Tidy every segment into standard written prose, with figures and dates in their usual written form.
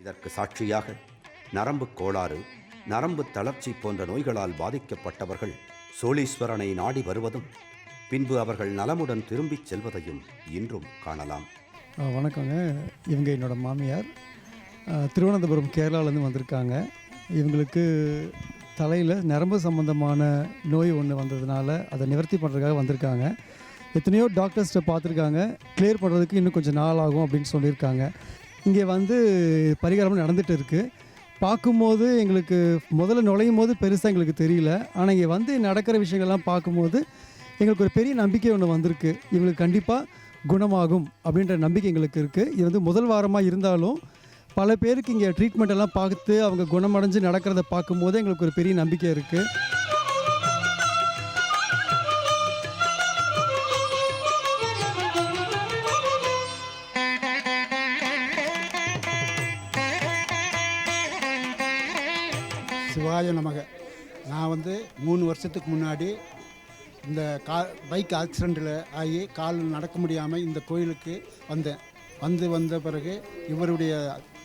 இதற்கு சாட்சியாக நரம்பு கோளாறு, நரம்பு தளர்ச்சி போன்ற நோய்களால் பாதிக்கப்பட்டவர்கள் சோழீஸ்வரனை நாடி வருவதும் பின்பு அவர்கள் நலமுடன் திரும்பிச் செல்வதையும் இன்றும் காணலாம். வணக்கங்க. இவங்க என்னோட மாமியார். திருவனந்தபுரம் கேரளாவிலேருந்து வந்திருக்காங்க. இவங்களுக்கு தலையில் நரம்பு சம்பந்தமான நோய் ஒன்று வந்ததுனால அதை நிவர்த்தி பண்ணுறதுக்காக வந்திருக்காங்க. எத்தனையோ டாக்டர்ஸ்ட்டை பார்த்துருக்காங்க. கிளியர் பண்ணுறதுக்கு இன்னும் கொஞ்சம் நாள் ஆகும் அப்படின்னு சொல்லியிருக்காங்க. இங்கே வந்து பரிகாரம் நடந்துகிட்டு இருக்குது. பார்க்கும்போது எங்களுக்கு முதல்ல நுழையும் போது பெருசாக எங்களுக்கு தெரியல. ஆனால் இங்கே வந்து நடக்கிற விஷயங்கள்லாம் பார்க்கும்போது எங்களுக்கு ஒரு பெரிய நம்பிக்கை ஒன்று வந்திருக்கு. இவங்களுக்கு கண்டிப்பாக குணமாகும் அப்படின்ற நம்பிக்கை எங்களுக்கு இருக்குது. இது வந்து முதல் வாரமாக இருந்தாலும் பல பேருக்கு இங்கே ட்ரீட்மெண்ட் எல்லாம் பார்த்து அவங்க குணமடைஞ்சு நடக்கிறத பார்க்கும்போது எங்களுக்கு ஒரு பெரிய நம்பிக்கை இருக்குது. சிவாய நமக. நான் வந்து 3 வருஷத்துக்கு முன்னாடி இந்த பைக் ஆக்சிடெண்ட்டில் ஆகி கால் நடக்க முடியாமல் இந்த கோயிலுக்கு வந்த பிறகு இவருடைய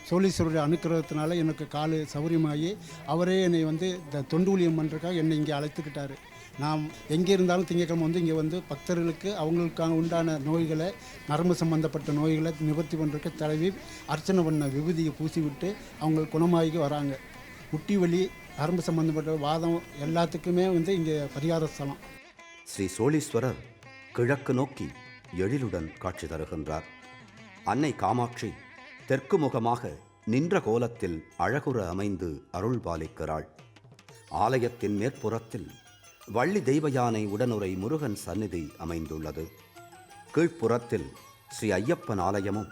சோழீஸ்வரருடைய அனுக்கிரகத்தினால எனக்கு கால் சௌரியமாகி அவரே என்னை வந்து இந்த தொண்டு ஊழியம் பண்ணுறதுக்காக என்னை இங்கே அழைத்துக்கிட்டார். நான் எங்கே இருந்தாலும் திங்கக்கிழமை வந்து இங்கே வந்து பக்தர்களுக்கு அவங்களுக்கான உண்டான நோய்களை, நரம்பு சம்மந்தப்பட்ட நோய்களை நிவர்த்தி பண்ணுறதுக்கு தடவி அர்ச்சனை பண்ண விபூதியை பூசி விட்டு அவங்க குணமாகி வராங்க. முட்டி வலி, நரம்பு சம்மந்தப்பட்ட வாதம் எல்லாத்துக்குமே வந்து இங்கே பரிகார ஸ்தலம். ஸ்ரீ சோழீஸ்வரர் கிழக்கு நோக்கி எழிலுடன் காட்சி தருகின்றார். அன்னை காமாட்சி தெற்கு முகமாக நின்ற கோலத்தில் அழகுற அமைந்து அருள் பாலிக்கிறாள். ஆலயத்தின் மேற்புறத்தில் வள்ளி தெய்வயானை உடனுரை முருகன் சந்நிதி அமைந்துள்ளது. கீழ்ப்புறத்தில் ஸ்ரீ ஐயப்பன் ஆலயமும்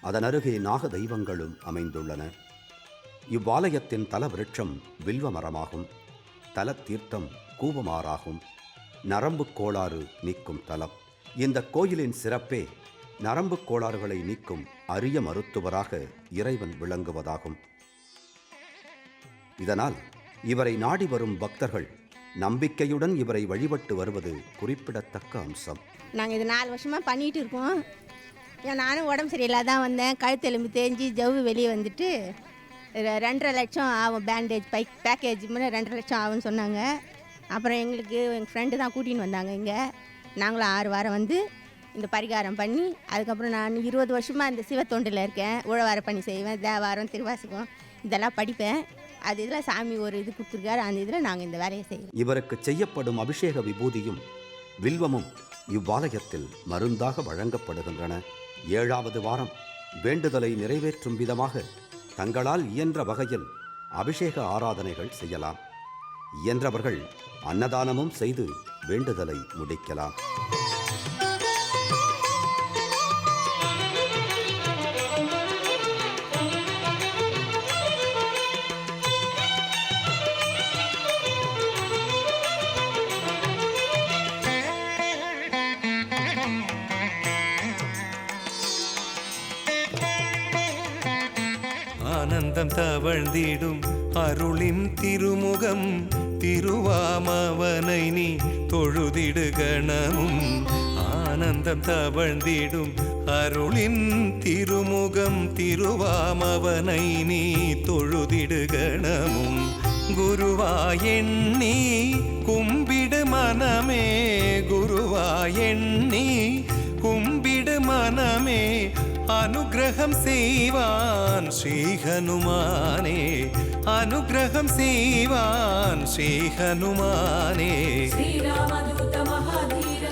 அதன் அருகே நாக தெய்வங்களும் அமைந்துள்ளன. இவ்வாலயத்தின் தல விருட்சம் வில்வ மரமாகும். தல தீர்த்தம் கூவமாறாகும். நரம்பு கோளாறு நீக்கும் தலம். இந்த கோயிலின் சிறப்பே நரம்பு கோளாறுகளை நீக்கும் அரிய மருத்துவராக இறைவன் விளங்குவதாகும். இதனால் இவரை நாடி வரும் பக்தர்கள் நம்பிக்கையுடன் இவரை வழிபட்டு வருவது குறிப்பிடத்தக்க அம்சம். நாங்கள் இது 4 வருஷமாக பண்ணிகிட்டு இருக்கோம். நானும் உடம்பு சரியில்லாதான் வந்தேன். கழுத்தெலும்பு தேஞ்சு ஜவ்வு வெளியே வந்துட்டு 2.5 லட்சம் ஆகும். பேண்டேஜ் பேக்கேஜ் 2.5 லட்சம் ஆகும்னு சொன்னாங்க. அப்புறம் எங்களுக்கு எங்கள் ஃப்ரெண்டு தான் கூட்டின்னு வந்தாங்க. இங்கே நாங்களும் 6 வாரம் வந்து இந்த பரிகாரம் பண்ணி, அதுக்கப்புறம் நான் 20 வருஷமாக இந்த சிவத்தொண்டில் இருக்கேன். உழவார பணி செய்வேன், தேவாரம், திருவாசகம் இதெல்லாம் படிப்பேன். அது இதில் சாமி ஒரு இது கொடுத்துருக்காரு. அந்த இதில் நாங்கள் இந்த வேலையை செய்வோம். இவருக்கு செய்யப்படும் அபிஷேக விபூதியும் வில்வமும் இவ்வாலயத்தில் மருந்தாக வழங்கப்படுகின்றன. 7வது வாரம் வேண்டுதலை நிறைவேற்றும் விதமாக தங்களால் இயன்ற வகையில் அபிஷேக ஆராதனைகள் செய்யலாம். இயன்றவர்கள் அன்னதானமும் செய்து வேண்டுதலை முடிக்கலாம். ஆனந்தம் தவழ்ந்திடும் அருளின் திருமுகம் திருவாமவனை நீ தொழுதிடு கணமும். ஆனந்தம் தவழ்ந்திடும் அருளின் திருமுகம் திருவாமவனை நீ தொழுதிடு கணமும். குருவாயெண்ணி கும்பிடு மனமே, குருவாயெண்ணி கும்பிடு மனமே, அனுகிரகம் செய்வான் ஸ்ரீ ஹனுமானே, அனுகிரகம் செய்வான் ஸ்ரீ ஹனுமானே. ஸ்ரீராமதூத மகாதீர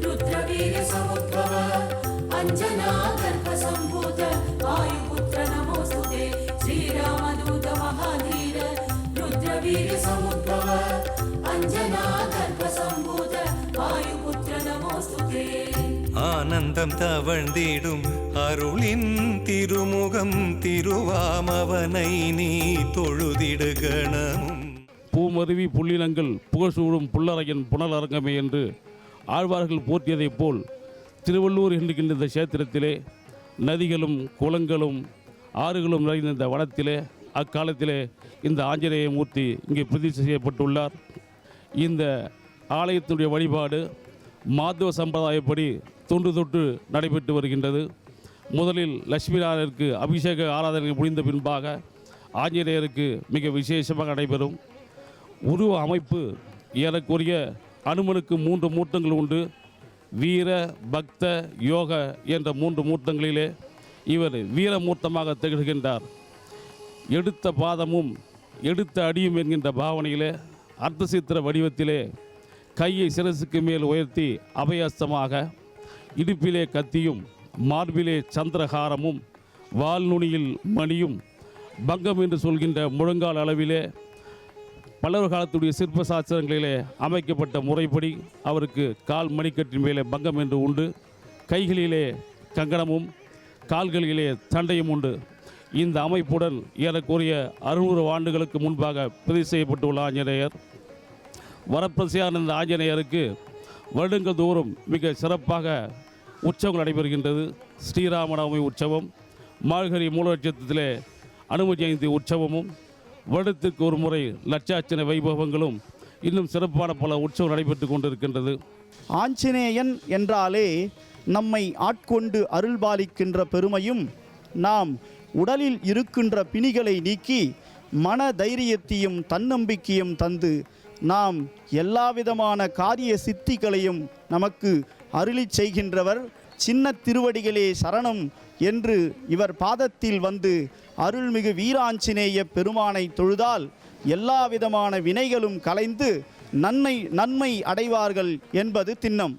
ருத்ரவீர சமுத்பவ அஞ்சனா கர்ப்ப சம்பூத வாயுபுத்ர நமோஸ்துதே. ஸ்ரீராமதூத மகாதீர ருத்ரவீர சமுத்பவ அஞ்சனா கர்ப்ப சம்பூத வாயுபுத்ர நமோஸ்துதே. ஆனந்தம் தவழ்ந்திடும் அருளின் திருமுகம் திருவாமவனை நீ தொழுதிடு கணமும். பூமருவி புள்ளினங்கள் புகழ்சூடும் புல்லரையன் புனலரங்கமே என்று ஆழ்வார்கள் போற்றியதைப் போல் திருவள்ளூர் என்கின்ற இந்த கஷேத்திரத்திலே நதிகளும் குளங்களும் ஆறுகளும் நிறைந்த இந்த வனத்திலே அக்காலத்திலே இந்த ஆஞ்சநேய மூர்த்தி இங்கே பிரதிஷ்டை செய்யப்பட்டுள்ளார். இந்த ஆலயத்தினுடைய வழிபாடு மாதவ சம்பிரதாயப்படி தொன்று தொட்டு நடைபெற்று வருகின்றது. முதலில் லட்சுமி நாராயணருக்கு அபிஷேக ஆராதனை முடிந்த பின்பாக ஆஞ்சநேயருக்கு மிக விசேஷமாக நடைபெறும். உருவ அமைப்பு ஏறக்குறைய அனுமனுக்கு 3 மூர்த்தங்கள் உண்டு. வீர, பக்த, யோக என்ற 3 மூர்த்தங்களிலே இவர் வீரமூர்த்தமாக திகழ்கின்றார். எடுத்த பாதமும் எடுத்த அடியும் என்கின்ற பாவனையிலே அர்த்தசித்திர வடிவத்திலே கையை சிரசுக்கு மேல் உயர்த்தி அபயஸ்தமாக, இடுப்பிலே கத்தியும் மார்பிலே சந்திரகாரமும் வால்நுனியில் மணியும் பங்கம் என்று சொல்கின்ற முழங்கால் அளவிலே பல்லவர் காலத்துடைய சிற்ப சாஸ்திரங்களிலே அமைக்கப்பட்ட முறைப்படி அவருக்கு கால் மணிக்கட்டின் மேலே பங்கம் என்று உண்டு. கைகளிலே கங்கணமும் கால்களிலே தண்டையும் உண்டு. இந்த அமைப்புடன் ஏறக்குறைய 600 ஆண்டுகளுக்கு முன்பாக பதிவு செய்யப்பட்டுள்ள ஆஞ்சநேயர். வரப்பிரசையான இந்த ஆஞ்சநேயருக்கு வருடங்கள் தோறும் மிக சிறப்பாக உற்சவங்கள் நடைபெறுகின்றது. ஸ்ரீராமநவமி உற்சவம், மார்கழி மூலநட்சத்திரத்திலே அனும ஜெயந்தி உற்சவமும், வருடத்திற்கு ஒரு முறை லட்சார்ச்சனை வைபவங்களும் இன்னும் சிறப்பான பல உற்சவம் நடைபெற்று கொண்டிருக்கின்றது. ஆஞ்சநேயன் என்றாலே நம்மை ஆட்கொண்டு அருள்பாலிக்கின்ற பெருமையும், நாம் உடலில் இருக்கின்ற பிணிகளை நீக்கி மன தைரியத்தையும் தன்னம்பிக்கையும் தந்து நாம் எல்லாவிதமான காரிய சித்திகளையும் நமக்கு அருளிச் செய்கின்றவர். சின்ன திருவடிகளே சரணம் என்று இவர் பாதத்தில் வந்து அருள்மிகு வீராஞ்சநேய பெருமானை தொழுதால் எல்லா விதமான வினைகளும் கலைந்து நன்மை அடைவார்கள் என்பது திண்ணம்.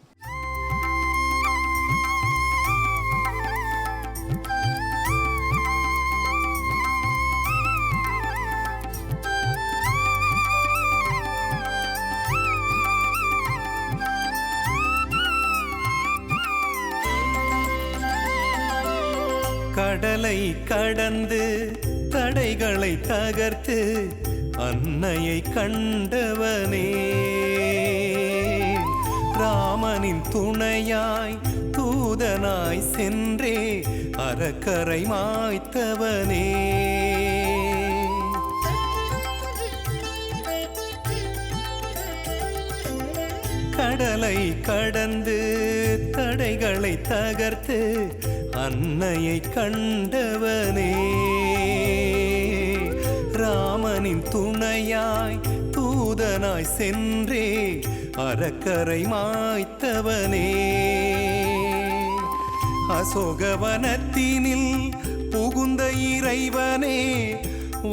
கடலை கடந்து தடைகளை தகர்த்து அன்னையை கண்டவனே, ராமனின் துணையாய் தூதனாய் சென்றே அரக்கரை மாய்த்தவனே. கடலை கடந்து தடைகளை தகர்த்து அன்னையை கண்டவனே, ராமனின் துணையாய் தூதனாய் சென்றே அரக்கரை மாய்த்தவனே. அசோகவனத்தினில் புகுந்த இறைவனே,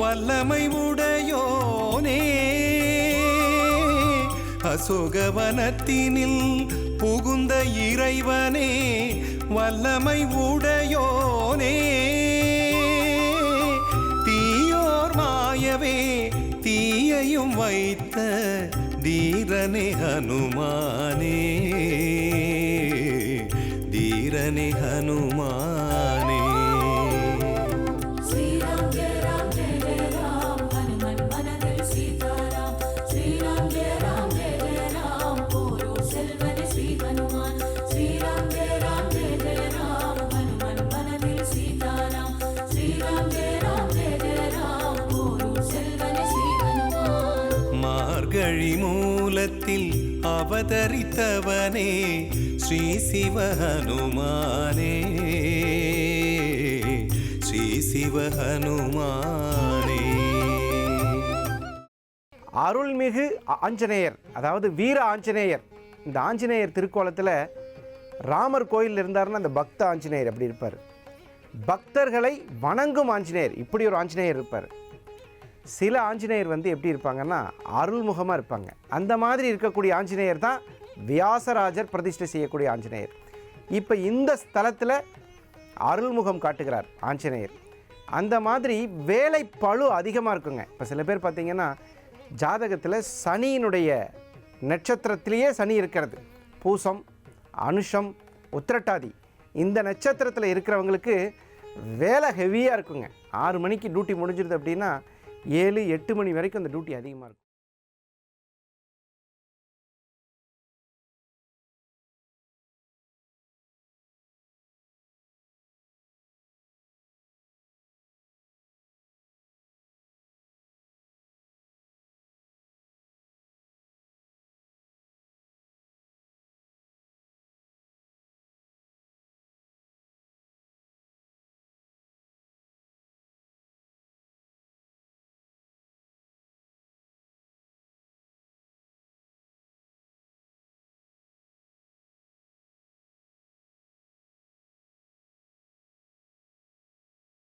வல்லமை உடையோனே. அசோகவனத்தினில் புகுந்த இறைவனே, வல்லமை உடையோனே. தீயோர் மாயவே தீயையும் வைத்த தீரனே ஹனுமானே, தீரனே ஹனுமானே. श्रीराम जय राम जय जय राम, हनुमन मनदिल सीताराम. श्रीराम जय राम जय जय राम, पोरूर सेल्वन श्री हनुमान. श्रीराम जय राम जय जय राम, हनुमन मनदिल सीताराम. श्रीराम जय राम जय जय राम, पोरूर सेल्वन श्री हनुमान. மார்கழி மூலத்தில் அவதரித்தவனே, ஸ்ரீ சிவஹனுமானே, ஸ்ரீ சிவஹனுமானே. அருள்மிகு ஆஞ்சநேயர், அதாவது வீர ஆஞ்சநேயர். இந்த ஆஞ்சநேயர் திருக்கோலத்தில் ராமர் கோயில் இருந்தாருன்னா அந்த பக்த ஆஞ்சநேயர் அப்படி இருப்பார். பக்தர்களை வணங்கும் ஆஞ்சநேயர், இப்படி ஒரு ஆஞ்சநேயர் இருப்பார். சில ஆஞ்சநேயர் எப்படி இருப்பாங்கன்னா அருள்முகமாக இருப்பாங்க. அந்த மாதிரி இருக்கக்கூடிய ஆஞ்சநேயர் தான் வியாசராஜர் பிரதிஷ்டை செய்யக்கூடிய ஆஞ்சநேயர். இப்போ இந்த ஸ்தலத்தில் அருள்முகம் காட்டுகிறார் ஆஞ்சநேயர். அந்த மாதிரி வேலை பளு அதிகமாக இருக்குங்க. இப்போ சில பேர் பார்த்திங்கன்னா ஜாதகத்தில் சனியினுடைய நட்சத்திரத்திலேயே சனி இருக்கிறது. பூசம், அனுஷம், உத்திரட்டாதி இந்த நட்சத்திரத்தில் இருக்கிறவங்களுக்கு வேலை ஹெவியாக இருக்குங்க. 6 மணிக்கு டியூட்டி முடிஞ்சிருது அப்படின்னா 7-8 மணி வரைக்கும் அந்த டியூட்டி அதிகமாக இருக்கும்.